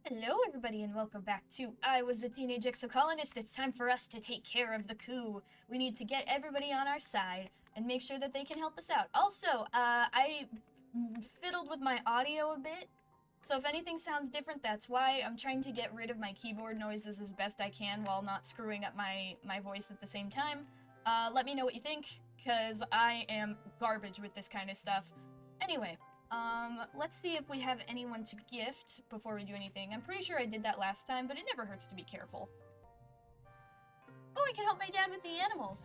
Hello, everybody, and welcome back to I Was the Teenage Exocolonist. It's time for us to take care of the coup. We need to get everybody on our side and make sure that they can help us out. Also, I fiddled with my audio a bit, so if anything sounds different, that's why. I'm trying to get rid of my keyboard noises as best I can while not screwing up my voice at the same time. Let me know what you think, because I am garbage with this kind of stuff. Anyway. Let's see if we have anyone to gift before we do anything. I'm pretty sure I did that last time, but it never hurts to be careful. Oh, I can help my dad with the animals.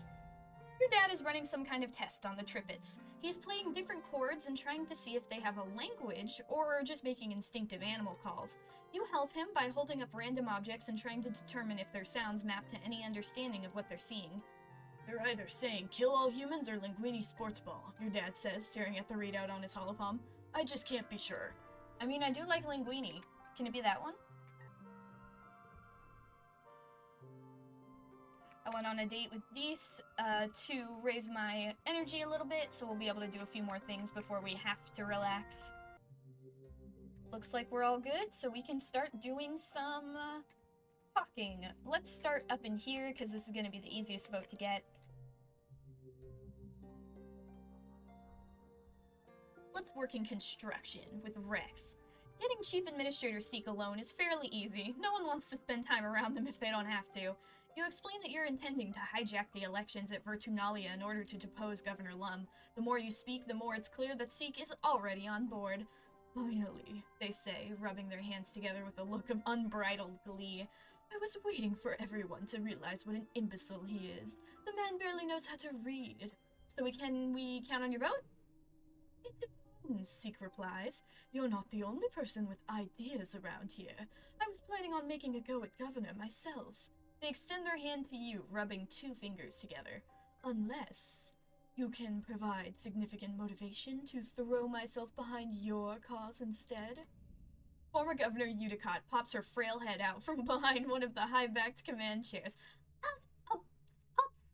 Your dad is running some kind of test on the Trippets. He's playing different chords and trying to see if they have a language, or just making instinctive animal calls. You help him by holding up random objects and trying to determine if their sounds map to any understanding of what they're seeing. They're either saying, "Kill all humans" or "Linguini sports ball," your dad says, staring at the readout on his holopalm. I just can't be sure. I mean, I do like Linguini. Can it be that one? I went on a date with Deese to raise my energy a little bit, so we'll be able to do a few more things before we have to relax. Looks like we're all good, so we can start doing some talking. Let's start up in here, because this is going to be the easiest vote to get. Let's work in construction with Rex. Getting Chief Administrator Seek alone is fairly easy. No one wants to spend time around them if they don't have to. You explain that you're intending to hijack the elections at Virtunalia in order to depose Governor Lum. The more you speak, the more it's clear that Seek is already on board. Finally, they say, rubbing their hands together with a look of unbridled glee. I was waiting for everyone to realize what an imbecile he is. The man barely knows how to read. So we count on your vote? It depends, Seek replies. You're not the only person with ideas around here. I was planning on making a go at Governor myself. They extend their hand to you, rubbing two fingers together. Unless you can provide significant motivation to throw myself behind your cause instead. Former Governor Udicott pops her frail head out from behind one of the high-backed command chairs.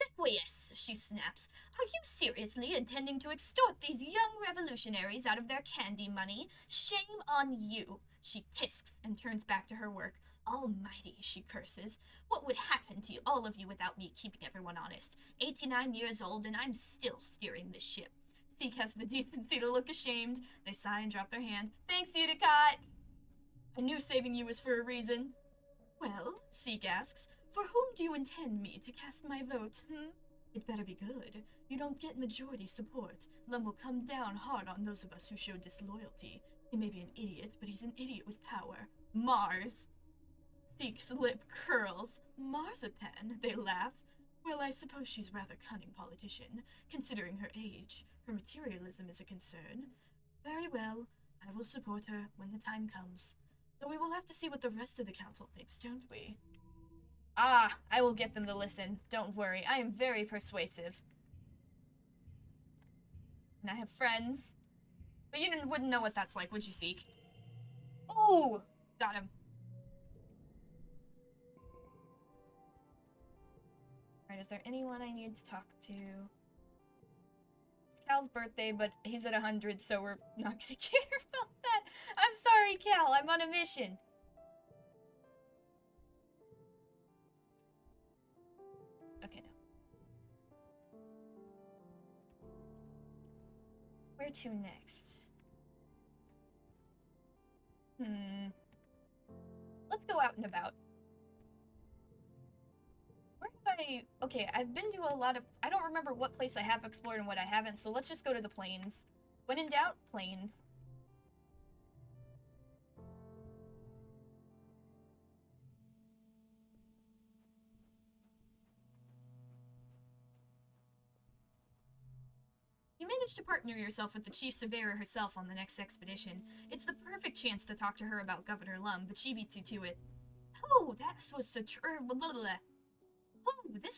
Obsequious, she snaps. Are you seriously intending to extort these young revolutionaries out of their candy money? Shame on you, she tisks and turns back to her work. Almighty, she curses. What would happen to all of you without me keeping everyone honest? 89 years old and I'm still steering this ship. Seek has the decency to look ashamed. They sigh and drop their hand. Thanks, Udicott! I knew saving you was for a reason. Well, Seek asks, for whom do you intend me to cast my vote, It better be good. You don't get majority support. Lum will come down hard on those of us who show disloyalty. He may be an idiot, but he's an idiot with power. Mars! Seek's lip curls. Marzipan, they laugh. Well, I suppose she's a rather cunning politician. Considering her age, her materialism is a concern. Very well, I will support her when the time comes. Though we will have to see what the rest of the council thinks, don't we? Ah, I will get them to listen. Don't worry, I am very persuasive. And I have friends. But you wouldn't know what that's like, would you, Seek? Oh! Got him. Alright, is there anyone I need to talk to? It's Cal's birthday, but he's at 100, so we're not gonna care about that. I'm sorry, Cal, I'm on a mission. Okay, now. Where to next? Let's go out and about. Where have I... Okay, I've been to a lot of... I don't remember what place I have explored and what I haven't, so let's just go to the plains. When in doubt, plains. You managed to partner yourself with the Chief Surveyor herself on the next expedition. It's the perfect chance to talk to her about Governor Lum, but she beats you to it. Oh, this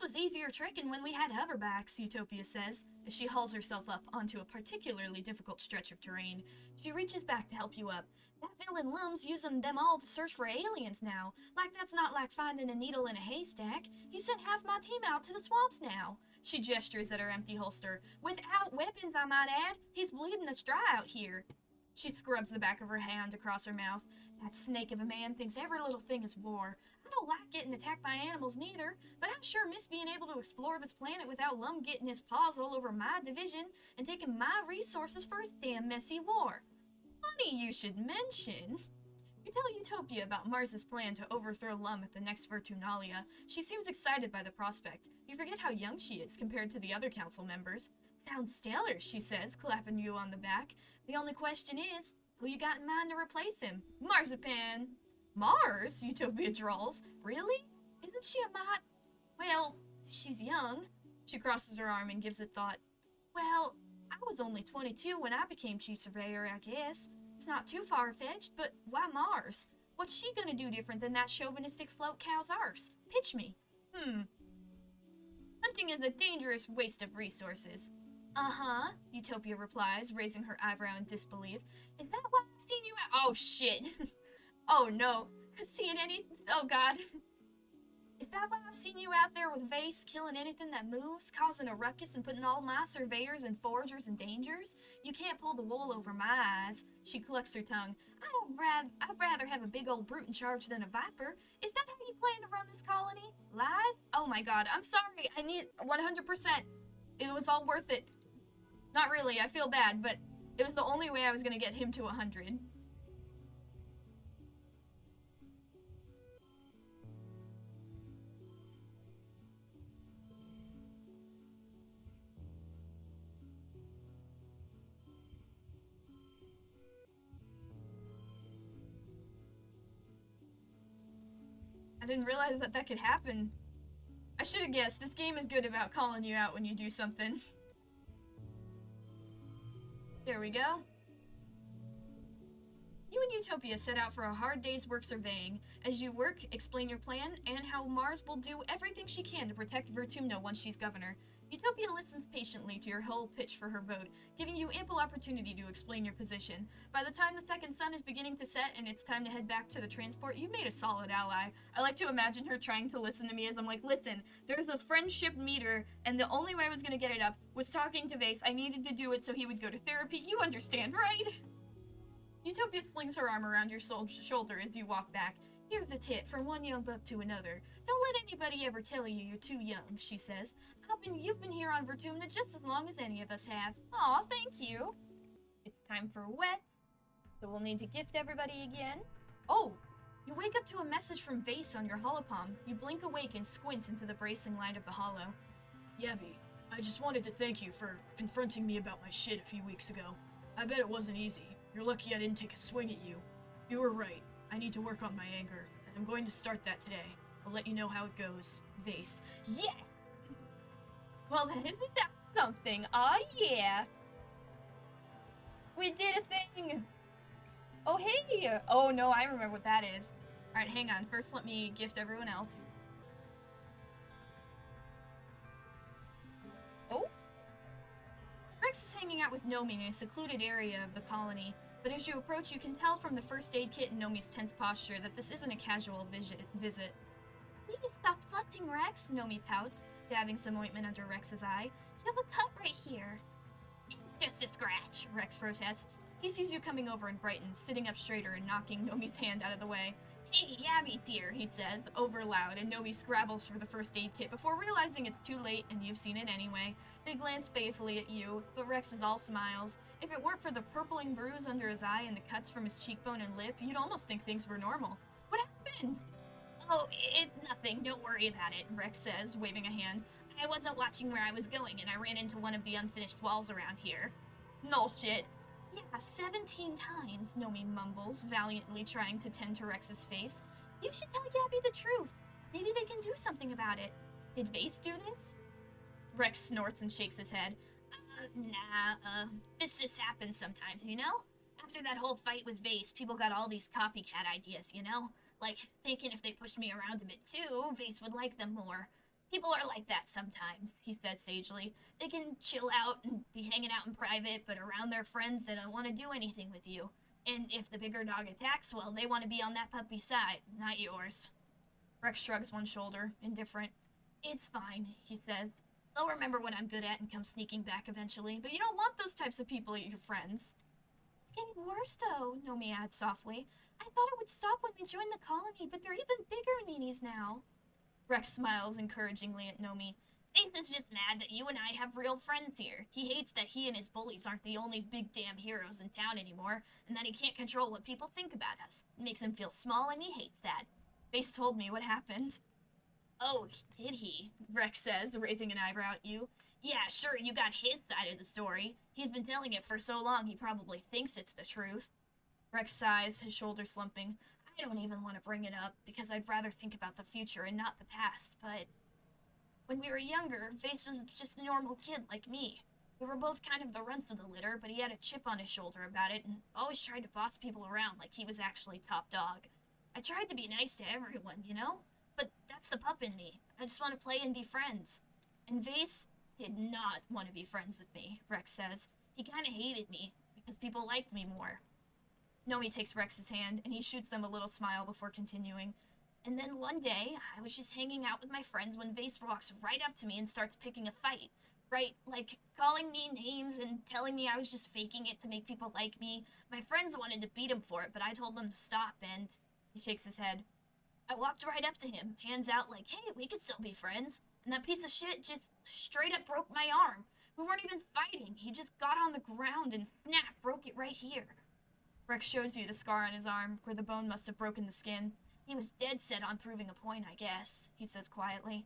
was easier tricking when we had hoverbacks, Utopia says, as she hauls herself up onto a particularly difficult stretch of terrain. She reaches back to help you up. That villain Lum's using them all to search for aliens now. Like that's not like finding a needle in a haystack. He sent half my team out to the swamps now. She gestures at her empty holster. Without weapons, I might add. He's bleeding us dry out here. She scrubs the back of her hand across her mouth. That snake of a man thinks every little thing is war. I don't like getting attacked by animals neither, but I sure miss being able to explore this planet without Lum getting his paws all over my division and taking my resources for his damn messy war. Funny you should mention. You tell Utopia about Mars's plan to overthrow Lum at the next Virtunalia. She seems excited by the prospect. You forget how young she is compared to the other council members. Sounds stellar, she says, clapping you on the back. The only question is, who you got in mind to replace him? Marzipan. Mars? Utopia drawls. Really? Isn't she a mite? Well, she's young. She crosses her arm and gives it thought. Well, I was only 22 when I became chief surveyor, I guess. It's not too far-fetched, but why Mars? What's she gonna do different than that chauvinistic float cow's arse? Pitch me. Hunting is a dangerous waste of resources. Uh-huh, Utopia replies, raising her eyebrow in disbelief. Is that why I've seen you out? Oh, shit. Oh, no. Seeing any... Oh, God. Is that why I've seen you out there with Vase, killing anything that moves, causing a ruckus and putting all my surveyors and foragers in dangers? You can't pull the wool over my eyes. She clucks her tongue. I'd rather have a big old brute in charge than a viper. Is that how you plan to run this colony? Lies? Oh my God, I'm sorry. I need 100%. It was all worth it. Not really, I feel bad, but it was the only way I was gonna get him to 100. I didn't realize that that could happen. I should have guessed. This game is good about calling you out when you do something. There we go. You and Utopia set out for a hard day's work surveying. As you work, explain your plan and how Mars will do everything she can to protect Vertumno once she's governor. Utopia listens patiently to your whole pitch for her vote, giving you ample opportunity to explain your position. By the time the second sun is beginning to set and it's time to head back to the transport, you've made a solid ally. I like to imagine her trying to listen to me as I'm like, listen, there's a friendship meter, and the only way I was going to get it up was talking to Vase. I needed to do it so he would go to therapy. You understand, right? Utopia slings her arm around your shoulder as you walk back. Here's a tip from one young buck to another. Don't let anybody ever tell you you're too young, she says. You've been here on Vertumna just as long as any of us have. Aw, thank you. It's time for wet, so we'll need to gift everybody again. Oh, you wake up to a message from Vase on your holopalm. You blink awake and squint into the bracing light of the hollow. Yabby, I just wanted to thank you for confronting me about my shit a few weeks ago. I bet it wasn't easy. You're lucky I didn't take a swing at you. You were right. I need to work on my anger, and I'm going to start that today. I'll let you know how it goes. Vase. Yes! Well, isn't that something? Aw, yeah! We did a thing! Oh, hey! Oh, no, I remember what that is. Alright, hang on. First, let me gift everyone else. Oh? Rex is hanging out with Nomi in a secluded area of the colony, but as you approach, you can tell from the first aid kit and Nomi's tense posture that this isn't a casual visit. Please stop fussing, Rex, Nomi pouts, dabbing some ointment under Rex's eye. You have a cut right here. It's just a scratch, Rex protests. He sees you coming over and brightens, sitting up straighter and knocking Nomi's hand out of the way. Hey, Abby's here, he says, over loud, and Nomi scrabbles for the first aid kit before realizing it's too late and you've seen it anyway. They glance balefully at you, but Rex is all smiles. If it weren't for the purpling bruise under his eye and the cuts from his cheekbone and lip, you'd almost think things were normal. What happened? Oh, it's nothing. Don't worry about it, Rex says, waving a hand. I wasn't watching where I was going and I ran into one of the unfinished walls around here. No shit. Yeah, 17 times, Nomi mumbles, valiantly trying to tend to Rex's face. You should tell Gabby the truth. Maybe they can do something about it. Did Vase do this? Rex snorts and shakes his head. This just happens sometimes, you know? After that whole fight with Vase, people got all these copycat ideas, you know? Like, thinking if they pushed me around a bit too, Vase would like them more. People are like that sometimes, he says sagely. They can chill out and be hanging out in private, but around their friends they don't want to do anything with you. And if the bigger dog attacks, well, they want to be on that puppy's side, not yours. Rex shrugs one shoulder, indifferent. It's fine, he says. They'll remember what I'm good at and come sneaking back eventually, but you don't want those types of people as your friends. It's getting worse, though, Nomi adds softly. I thought it would stop when we joined the colony, but they're even bigger meanies now. Rex smiles encouragingly at Nomi. Ace is just mad that you and I have real friends here. He hates that he and his bullies aren't the only big damn heroes in town anymore, and that he can't control what people think about us. It makes him feel small, and he hates that. Face told me what happened. Oh, did he? Rex says, raising an eyebrow at you. Yeah, sure, you got his side of the story. He's been telling it for so long he probably thinks it's the truth. Rex sighs, his shoulders slumping. I don't even want to bring it up, because I'd rather think about the future and not the past, but... When we were younger, Vase was just a normal kid like me. We were both kind of the runts of the litter, but he had a chip on his shoulder about it and always tried to boss people around like he was actually top dog. I tried to be nice to everyone, you know? But that's the pup in me. I just want to play and be friends. And Vase did not want to be friends with me, Rex says. He kind of hated me, because people liked me more. Nomi takes Rex's hand, and he shoots them a little smile before continuing. And then one day, I was just hanging out with my friends when Vase walks right up to me and starts picking a fight. Right, like calling me names and telling me I was just faking it to make people like me. My friends wanted to beat him for it, but I told them to stop, and he shakes his head. I walked right up to him, hands out like, hey, we could still be friends. And that piece of shit just straight up broke my arm. We weren't even fighting. He just got on the ground and snap, broke it right here. Rex shows you the scar on his arm, where the bone must have broken the skin. He was dead set on proving a point, I guess, he says quietly.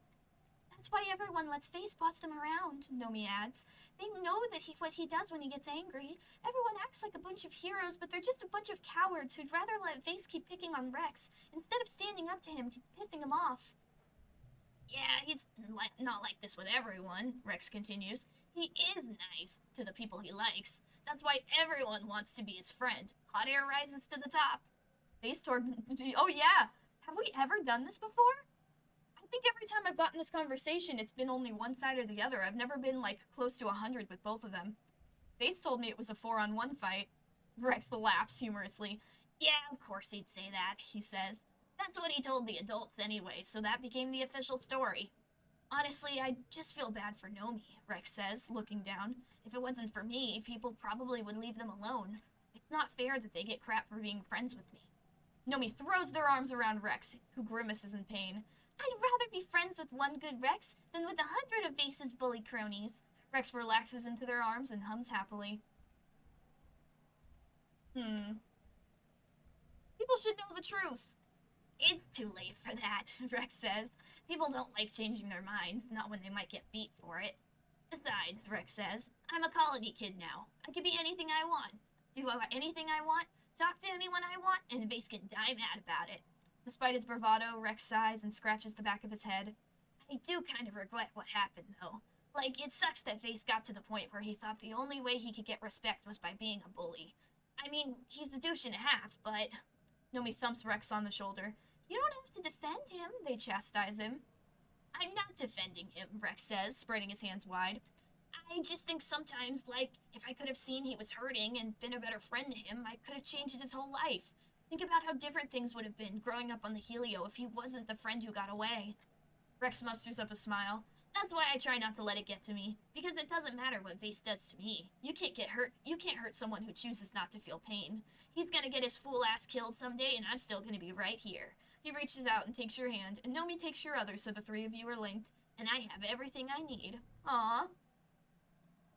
That's why everyone lets Vase boss them around, Nomi adds. They know that what he does when he gets angry. Everyone acts like a bunch of heroes, but they're just a bunch of cowards who'd rather let Vase keep picking on Rex, instead of standing up to him, pissing him off. Yeah, he's not like this with everyone, Rex continues. He is nice to the people he likes. That's why everyone wants to be his friend. Hot air rises to the top. Face toward... Oh, yeah. Have we ever done this before? I think every time I've gotten this conversation, it's been only one side or the other. I've never been, like, close to 100 with both of them. Face told me it was a 4-on-1 fight. Rex laughs humorously. Yeah, of course he'd say that, he says. That's what he told the adults anyway, so that became the official story. Honestly, I just feel bad for Nomi, Rex says, looking down. If it wasn't for me, people probably would leave them alone. It's not fair that they get crap for being friends with me. Nomi throws their arms around Rex, who grimaces in pain. I'd rather be friends with one good Rex than with 100 of Vase's bully cronies. Rex relaxes into their arms and hums happily. People should know the truth. It's too late for that, Rex says. People don't like changing their minds, not when they might get beat for it. Besides, Rex says, I'm a colony kid now. I can be anything I want. Do anything I want, talk to anyone I want, and Vase can die mad about it. Despite his bravado, Rex sighs and scratches the back of his head. I do kind of regret what happened, though. Like, it sucks that Vase got to the point where he thought the only way he could get respect was by being a bully. I mean, he's a douche and a half, but... Nomi thumps Rex on the shoulder. You don't have to defend him, they chastise him. I'm not defending him, Rex says, spreading his hands wide. I just think sometimes, like, if I could have seen he was hurting and been a better friend to him, I could have changed his whole life. Think about how different things would have been growing up on the Helio if he wasn't the friend who got away. Rex musters up a smile. That's why I try not to let it get to me, because it doesn't matter what Vase does to me. You can't get hurt. You can't hurt someone who chooses not to feel pain. He's gonna get his fool ass killed someday, and I'm still gonna be right here. He reaches out and takes your hand, and Nomi takes your other, so the three of you are linked, and I have everything I need. Aww.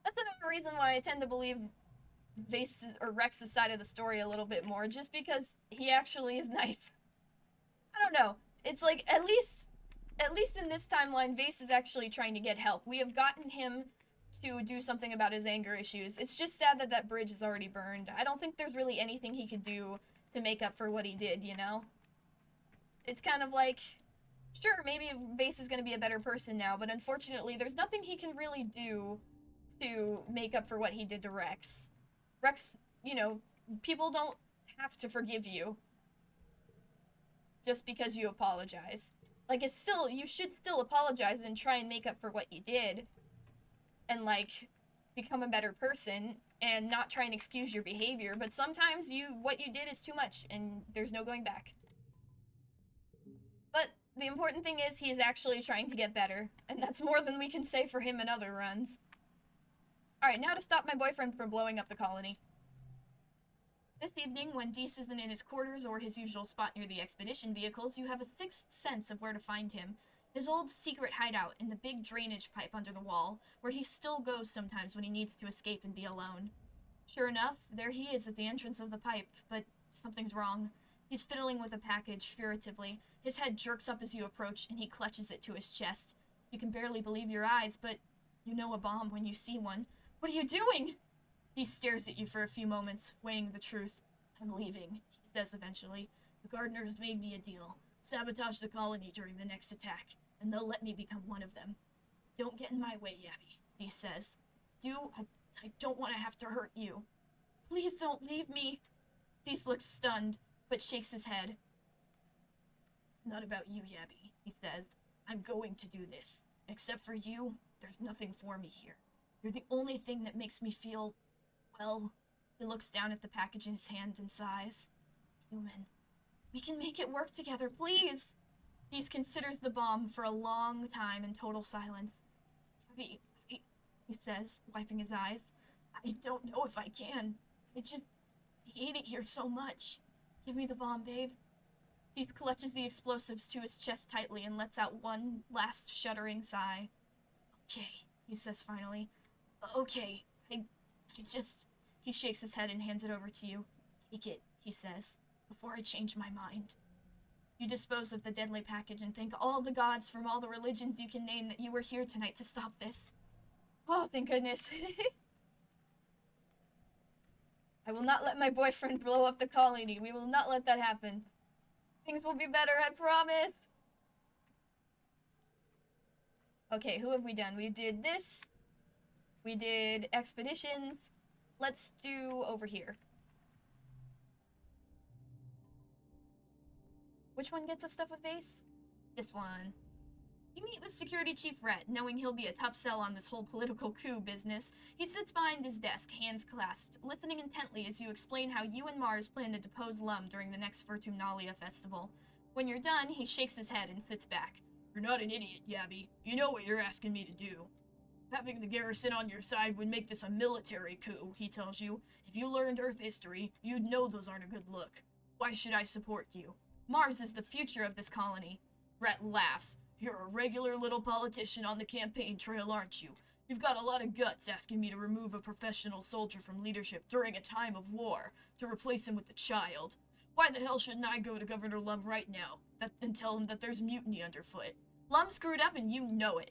That's another reason why I tend to believe Rex's side of the story a little bit more, just because he actually is nice. I don't know. It's like, at least in this timeline, Vase is actually trying to get help. We have gotten him to do something about his anger issues. It's just sad that that bridge is already burned. I don't think there's really anything he could do to make up for what he did, you know? It's kind of like, sure, maybe Vase is going to be a better person now, but unfortunately, there's nothing he can really do to make up for what he did to Rex. Rex, you know, people don't have to forgive you just because you apologize. Like, it's still, you should still apologize and try and make up for what you did and, like, become a better person and not try and excuse your behavior, but sometimes what you did is too much and there's no going back. But the important thing is he is actually trying to get better, and that's more than we can say for him in other runs. Alright, now to stop my boyfriend from blowing up the colony. This evening, when Deese isn't in his quarters or his usual spot near the expedition vehicles, you have a sixth sense of where to find him. His old secret hideout in the big drainage pipe under the wall, where he still goes sometimes when he needs to escape and be alone. Sure enough, there he is at the entrance of the pipe, but something's wrong. He's fiddling with a package furtively. His head jerks up as you approach, and he clutches it to his chest. You can barely believe your eyes, but you know a bomb when you see one. What are you doing? He stares at you for a few moments, weighing the truth. I'm leaving, he says eventually. The gardeners made me a deal. Sabotage the colony during the next attack, and they'll let me become one of them. Don't get in my way, Yabby, he says. I don't want to have to hurt you. Please don't leave me. Deese looks stunned, but shakes his head. It's not about you, Yabby, he says. I'm going to do this. Except for you, there's nothing for me here. You're the only thing that makes me feel, well... He looks down at the package in his hand and sighs. Human. We can make it work together, please. Deese considers the bomb for a long time in total silence. Yabby, he says, wiping his eyes. I don't know if I can. I hate it here so much. Give me the bomb, babe. Deese clutches the explosives to his chest tightly and lets out one last shuddering sigh. Okay, he says finally. Okay, He shakes his head and hands it over to you. Take it, he says, before I change my mind. You dispose of the deadly package and thank all the gods from all the religions you can name that you were here tonight to stop this. Oh, thank goodness. I will not let my boyfriend blow up the colony. We will not let that happen. Things will be better, I promise. Okay, who have we done? We did this. We did expeditions. Let's do over here. Which one gets us stuff with base? This one. You meet with Security Chief Rhett, knowing he'll be a tough sell on this whole political coup business. He sits behind his desk, hands clasped, listening intently as you explain how you and Mars plan to depose Lum during the next Virtumnalia festival. When you're done, he shakes his head and sits back. You're not an idiot, Yabby. You know what you're asking me to do. Having the garrison on your side would make this a military coup, he tells you. If you learned Earth history, you'd know those aren't a good look. Why should I support you? Mars is the future of this colony. Rhett laughs. You're a regular little politician on the campaign trail, aren't you? You've got a lot of guts asking me to remove a professional soldier from leadership during a time of war, to replace him with a child. Why the hell shouldn't I go to Governor Lum right now and tell him that there's mutiny underfoot? Lum screwed up and you know it.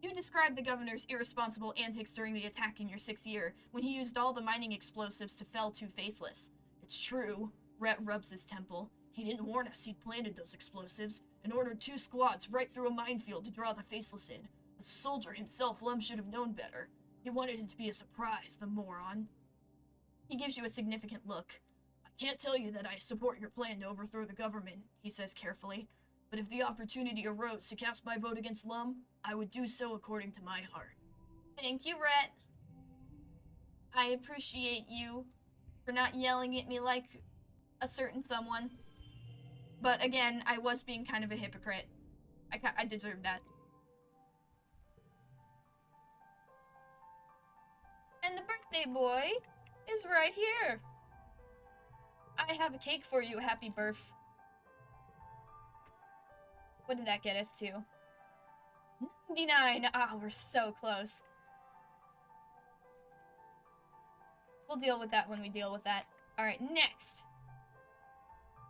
You described the governor's irresponsible antics during the attack in your 6th year, when he used all the mining explosives to fell Two Faceless. It's true. Rhett rubs his temple. He didn't warn us he'd planted those explosives, and ordered 2 squads right through a minefield to draw the Faceless in. As a soldier himself, Lum should have known better. He wanted it to be a surprise, the moron. He gives you a significant look. I can't tell you that I support your plan to overthrow the government, he says carefully. But if the opportunity arose to cast my vote against Lum, I would do so according to my heart. Thank you, Rhett. I appreciate you for not yelling at me like a certain someone. But again, I was being kind of a hypocrite. I deserve that. And the birthday boy is right here. I have a cake for you, happy birth. What did that get us to? 99! Ah, we're so close. We'll deal with that when we deal with that. Alright, next.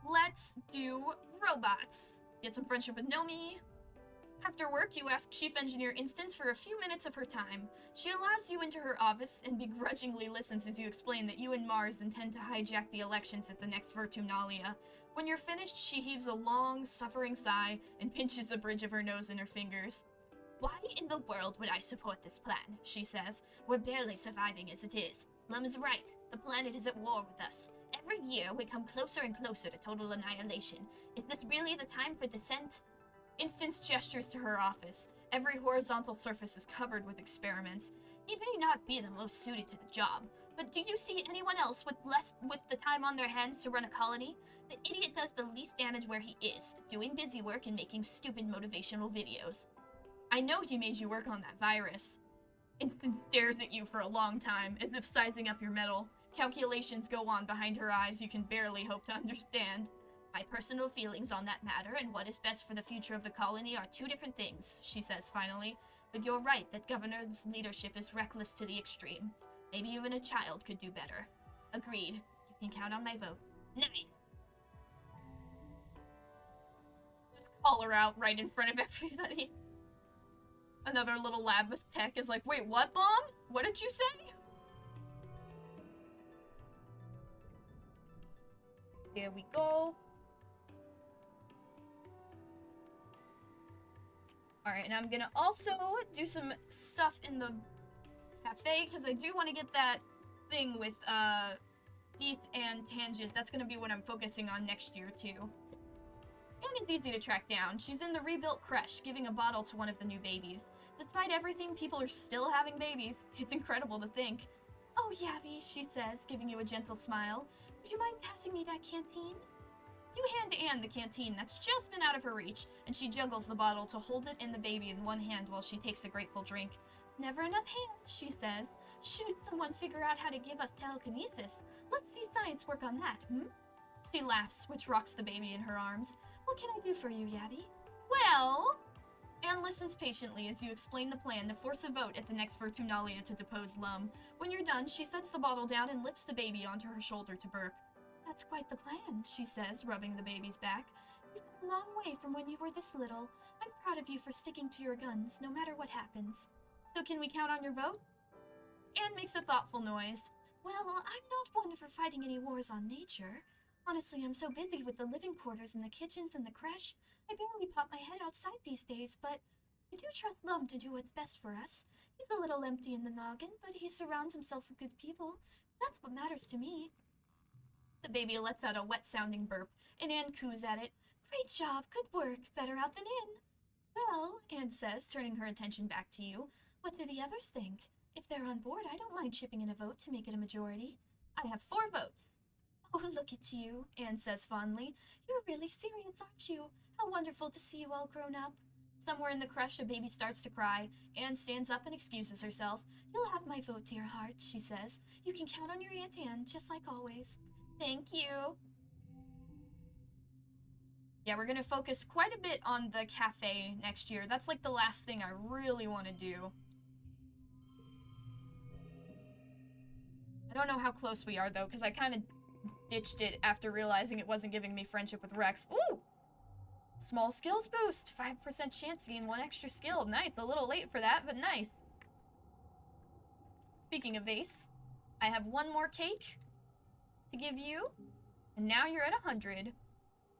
Let's do robots. Get some friendship with Nomi. After work, you ask Chief Engineer Instance for a few minutes of her time. She allows you into her office and begrudgingly listens as you explain that you and Mars intend to hijack the elections at the next Virtumnalia. When you're finished, she heaves a long, suffering sigh and pinches the bridge of her nose in her fingers. Why in the world would I support this plan? She says. We're barely surviving as it is. Lum is right. The planet is at war with us. Every year, we come closer and closer to total annihilation. Is this really the time for dissent? Instance gestures to her office. Every horizontal surface is covered with experiments. He may not be the most suited to the job, but do you see anyone else with the time on their hands to run a colony? The idiot does the least damage where he is, doing busy work and making stupid motivational videos. I know he made you work on that virus. Instance stares at you for a long time, as if sizing up your mettle. Calculations go on behind her eyes you can barely hope to understand. My personal feelings on that matter and what is best for the future of the colony are two different things, she says finally. But you're right that Governor's leadership is reckless to the extreme. Maybe even a child could do better. Agreed. You can count on my vote. Nice! Just call her out right in front of everybody. Another little lab with tech is like, wait, what, Bomb? What did you say? There we go. Alright, and I'm gonna also do some stuff in the cafe, because I do want to get that thing with, Thief and Tangent. That's gonna be what I'm focusing on next year, too. And it's easy to track down. She's in the rebuilt creche, giving a bottle to one of the new babies. Despite everything, people are still having babies. It's incredible to think. Oh, Yabby, she says, giving you a gentle smile. Would you mind passing me that canteen? You hand Anne the canteen that's just been out of her reach, and she juggles the bottle to hold it and the baby in one hand while she takes a grateful drink. Never enough hands, she says. Should someone figure out how to give us telekinesis? Let's see science work on that, She laughs, which rocks the baby in her arms. What can I do for you, Yabby? Well... Anne listens patiently as you explain the plan to force a vote at the next Virtunalia to depose Lum. When you're done, she sets the bottle down and lifts the baby onto her shoulder to burp. That's quite the plan, she says, rubbing the baby's back. You've come a long way from when you were this little. I'm proud of you for sticking to your guns, no matter what happens. So can we count on your vote? Anne makes a thoughtful noise. Well, I'm not one for fighting any wars on nature. Honestly, I'm so busy with the living quarters and the kitchens and the creche, I barely pop my head outside these days, but I do trust Lum to do what's best for us. He's a little empty in the noggin, but he surrounds himself with good people. That's what matters to me. The baby lets out a wet-sounding burp, and Anne coos at it. Great job, good work, better out than in. Well, Anne says, turning her attention back to you, what do the others think? If they're on board, I don't mind chipping in a vote to make it a majority. I have 4 votes. Oh, look at you, Anne says fondly. You're really serious, aren't you? How wonderful to see you all grown up. Somewhere in the creche, a baby starts to cry. Anne stands up and excuses herself. You'll have my vote, dear heart, she says. You can count on your Aunt Anne, just like always. Thank you. Yeah, we're gonna focus quite a bit on the cafe next year. That's like the last thing I really want to do. I don't know how close we are, though, because I kind of ditched it after realizing it wasn't giving me friendship with Rex. Ooh! Small skills boost. 5% chance to gain 1 extra skill. Nice. A little late for that, but nice. Speaking of vase, I have 1 more cake to give you, and now you're at 100.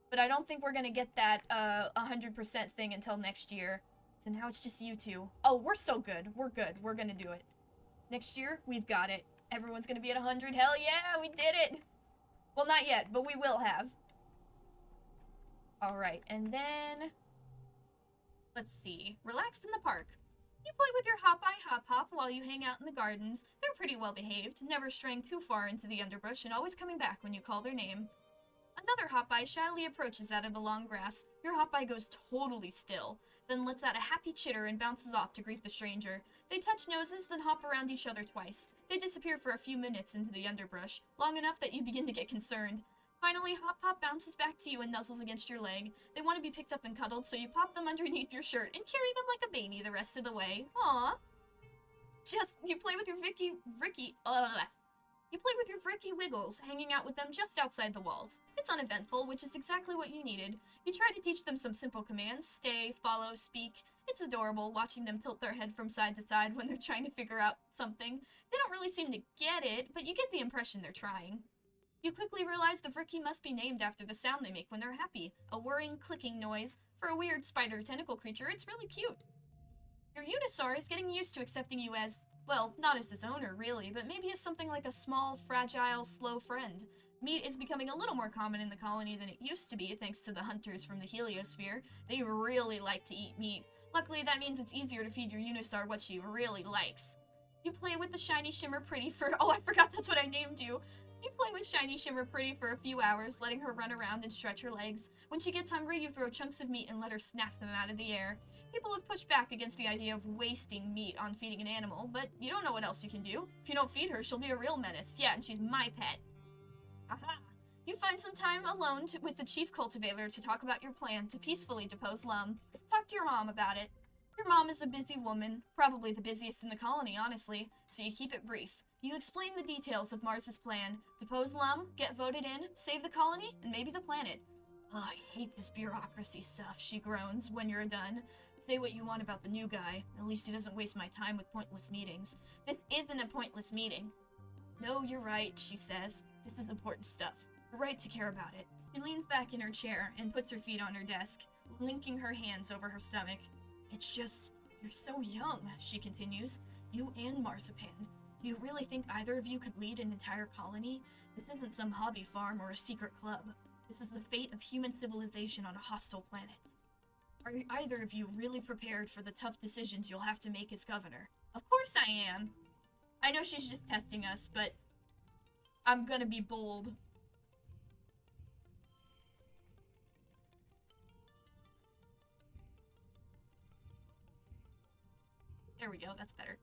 But I don't think we're gonna get that 100% thing until next year. So now it's just you 2. Oh, we're so good. We're good. We're gonna do it. Next year, we've got it. Everyone's gonna be at 100. Hell yeah, we did it! Well, not yet, but we will have. Alright, and then... let's see. Relax in the park. You play with your Hop-Eye Hop-Hop while you hang out in the gardens. They're pretty well behaved, never straying too far into the underbrush and always coming back when you call their name. Another Hop-Eye shyly approaches out of the long grass. Your Hop-Eye goes totally still, then lets out a happy chitter and bounces off to greet the stranger. They touch noses, then hop around each other twice. They disappear for a few minutes into the underbrush, long enough that you begin to get concerned. Finally, Hop-Hop bounces back to you and nuzzles against your leg. They want to be picked up and cuddled, so you pop them underneath your shirt and carry them like a baby the rest of the way. Aww. You play with your Ricky Wiggles, hanging out with them just outside the walls. It's uneventful, which is exactly what you needed. You try to teach them some simple commands: stay, follow, speak. It's adorable, watching them tilt their head from side to side when they're trying to figure out something. They don't really seem to get it, but you get the impression they're trying. You quickly realize the Vricky must be named after the sound they make when they're happy. A whirring, clicking noise. For a weird spider tentacle creature, it's really cute. Your Unisaur is getting used to accepting you as, well, not as its owner, really, but maybe as something like a small, fragile, slow friend. Meat is becoming a little more common in the colony than it used to be, thanks to the hunters from the Heliosphere. They really like to eat meat. Luckily, that means it's easier to feed your Unisaur what she really likes. You play with the Shiny Shimmer Pretty for— oh, I forgot that's what I named you! You play with Shiny Shimmer Pretty for a few hours, letting her run around and stretch her legs. When she gets hungry, you throw chunks of meat and let her snap them out of the air. People have pushed back against the idea of wasting meat on feeding an animal, but you don't know what else you can do. If you don't feed her, she'll be a real menace. Yeah, and she's my pet. Aha! You find some time alone with the chief cultivator to talk about your plan to peacefully depose Lum. Talk to your mom about it. Your mom is a busy woman, probably the busiest in the colony, honestly, so you keep it brief. You explain the details of Mars's plan. Depose Lum, get voted in, save the colony, and maybe the planet. Oh, I hate this bureaucracy stuff, she groans when you're done. Say what you want about the new guy. At least he doesn't waste my time with pointless meetings. This isn't a pointless meeting. No, you're right, she says. This is important stuff. You're right to care about it. She leans back in her chair and puts her feet on her desk, linking her hands over her stomach. It's just, you're so young, she continues. You and Marzipan. Do you really think either of you could lead an entire colony? This isn't some hobby farm or a secret club. This is the fate of human civilization on a hostile planet. Are either of you really prepared for the tough decisions you'll have to make as governor? Of course I am. I know she's just testing us, but I'm gonna be bold. There we go, that's better.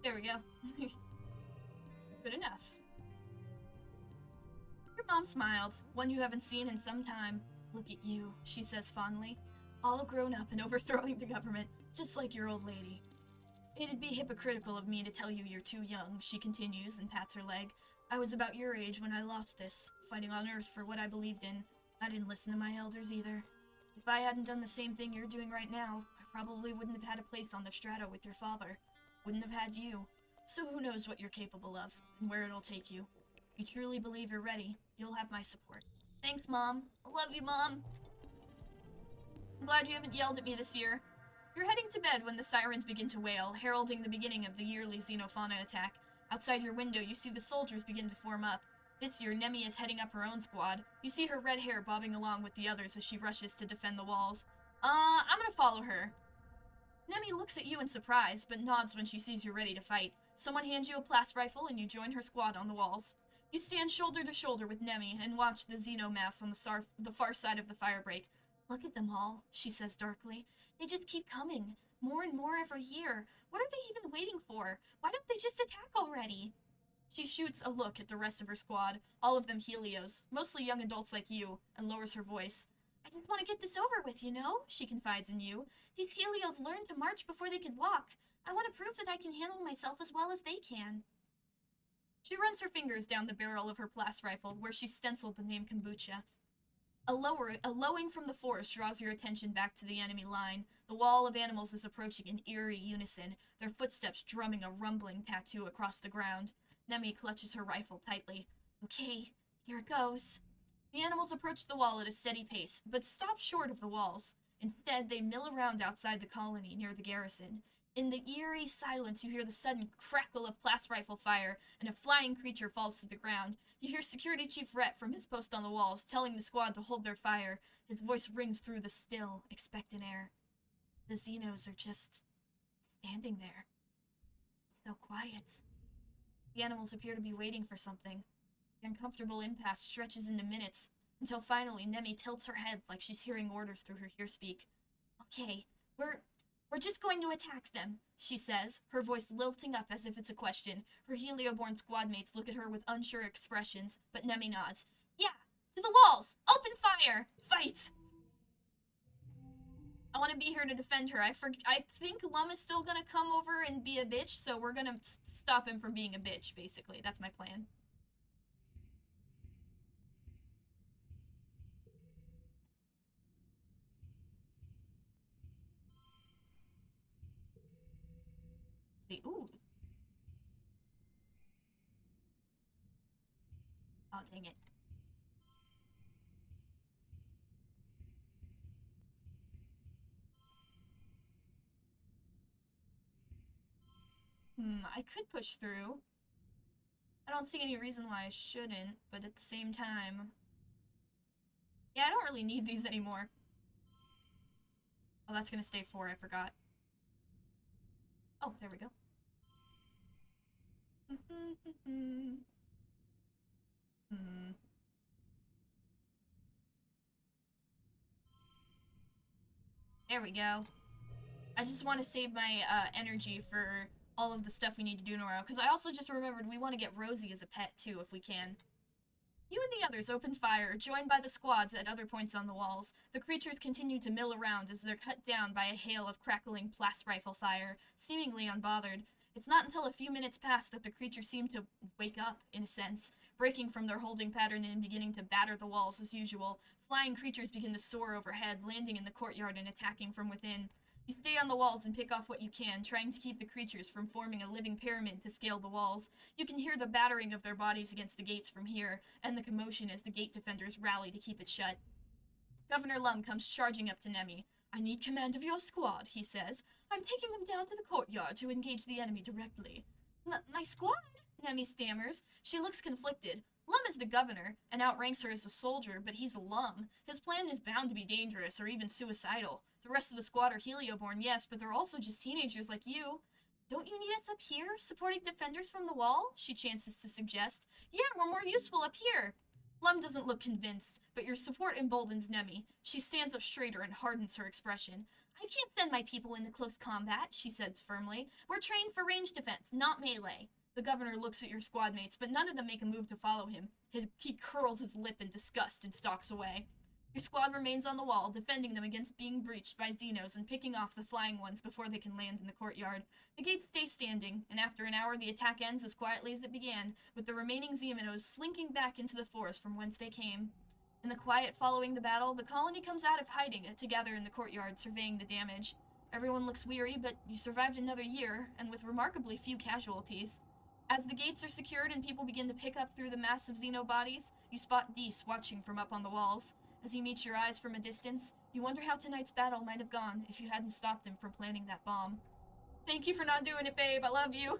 There we go. Good enough. Your mom smiles, one you haven't seen in some time. Look at you, she says fondly. All grown up and overthrowing the government, just like your old lady. It'd be hypocritical of me to tell you you're too young, she continues and pats her leg. I was about your age when I lost this, fighting on Earth for what I believed in. I didn't listen to my elders either. If I hadn't done the same thing you're doing right now, I probably wouldn't have had a place on the strata with your father. Wouldn't have had you. So who knows what you're capable of, and where it'll take you. If you truly believe you're ready, you'll have my support. Thanks, Mom. I love you, Mom. I'm glad you haven't yelled at me this year. You're heading to bed when the sirens begin to wail, heralding the beginning of the yearly xenofauna attack. Outside your window, you see the soldiers begin to form up. This year, Nemi is heading up her own squad. You see her red hair bobbing along with the others as she rushes to defend the walls. I'm gonna follow her. Nemi looks at you in surprise, but nods when she sees you're ready to fight. Someone hands you a blast rifle and you join her squad on the walls. You stand shoulder to shoulder with Nemi and watch the xenomass on the far side of the firebreak. Look at them all, she says darkly. They just keep coming. More and more every year. What are they even waiting for? Why don't they just attack already? She shoots a look at the rest of her squad, all of them Helios, mostly young adults like you, and lowers her voice. I just want to get this over with, you know? She confides in you. These Helios learned to march before they could walk. I want to prove that I can handle myself as well as they can. She runs her fingers down the barrel of her blast rifle, where she stenciled the name Kombucha. A lowing from the forest draws your attention back to the enemy line. The wall of animals is approaching in eerie unison, their footsteps drumming a rumbling tattoo across the ground. Nemi clutches her rifle tightly. Okay, here it goes. The animals approach the wall at a steady pace, but stop short of the walls. Instead, they mill around outside the colony near the garrison. In the eerie silence, you hear the sudden crackle of blast rifle fire, and a flying creature falls to the ground. You hear Security Chief Rhett from his post on the walls, telling the squad to hold their fire. His voice rings through the still, expectant air. The Xenos are just standing there. It's so quiet. The animals appear to be waiting for something. The uncomfortable impasse stretches into minutes, until finally Nemi tilts her head like she's hearing orders through her hearspeak. Okay, we're just going to attack them, she says, her voice lilting up as if it's a question. Her Helioborn squad mates look at her with unsure expressions, but Nemi nods. Yeah, to the walls! Open fire! Fight! I want to be here to defend her. I think Lum is still gonna come over and be a bitch, so we're gonna stop him from being a bitch, basically. That's my plan. See, ooh. Oh, dang it. I could push through. I don't see any reason why I shouldn't, but at the same time... Yeah, I don't really need these anymore. Oh, that's gonna stay 4, I forgot. Oh, there we go. There we go. I just want to save my energy for all of the stuff we need to do tomorrow, because I also just remembered we want to get Rosie as a pet, too, if we can. You and the others opened fire, joined by the squads at other points on the walls. The creatures continued to mill around as they're cut down by a hail of crackling blast rifle fire, seemingly unbothered. It's not until a few minutes passed that the creatures seemed to wake up, in a sense, breaking from their holding pattern and beginning to batter the walls as usual. Flying creatures begin to soar overhead, landing in the courtyard and attacking from within. You stay on the walls and pick off what you can, trying to keep the creatures from forming a living pyramid to scale the walls. You can hear the battering of their bodies against the gates from here, and the commotion as the gate defenders rally to keep it shut. Governor Lum comes charging up to Nemi. I need command of your squad, he says. I'm taking them down to the courtyard to engage the enemy directly. My squad? Nemi stammers. She looks conflicted. Lum is the governor, and outranks her as a soldier, but he's Lum. His plan is bound to be dangerous, or even suicidal. The rest of the squad are Helioborn, yes, but they're also just teenagers like you. Don't you need us up here, supporting defenders from the wall? She chances to suggest. Yeah, we're more useful up here. Lum doesn't look convinced, but your support emboldens Nemi. She stands up straighter and hardens her expression. I can't send my people into close combat, she says firmly. We're trained for range defense, not melee. The governor looks at your squad mates, but none of them make a move to follow him. He curls his lip in disgust and stalks away. Your squad remains on the wall, defending them against being breached by Xenos and picking off the flying ones before they can land in the courtyard. The gates stay standing, and after an hour the attack ends as quietly as it began, with the remaining Xenos slinking back into the forest from whence they came. In the quiet following the battle, the colony comes out of hiding together in the courtyard, surveying the damage. Everyone looks weary, but you survived another year, and with remarkably few casualties. As the gates are secured and people begin to pick up through the mass of Xeno bodies, you spot Deese watching from up on the walls. As he meets your eyes from a distance, you wonder how tonight's battle might have gone if you hadn't stopped him from planting that bomb. Thank you for not doing it, babe. I love you.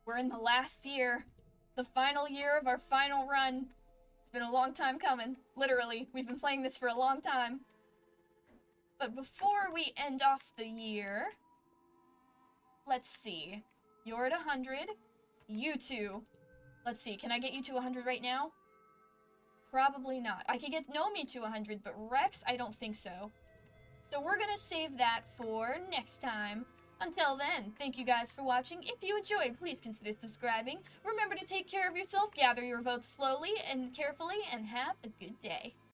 We're in the last year. The final year of our final run. It's been a long time coming. Literally, we've been playing this for a long time. But before we end off the year, let's see. You're at 100. You two. Let's see, can I get you to 100 right now? Probably not. I could get Nomi to 100, but Rex, I don't think so. So we're gonna save that for next time. Until then, thank you guys for watching. If you enjoyed, please consider subscribing. Remember to take care of yourself, gather your votes slowly and carefully, and have a good day.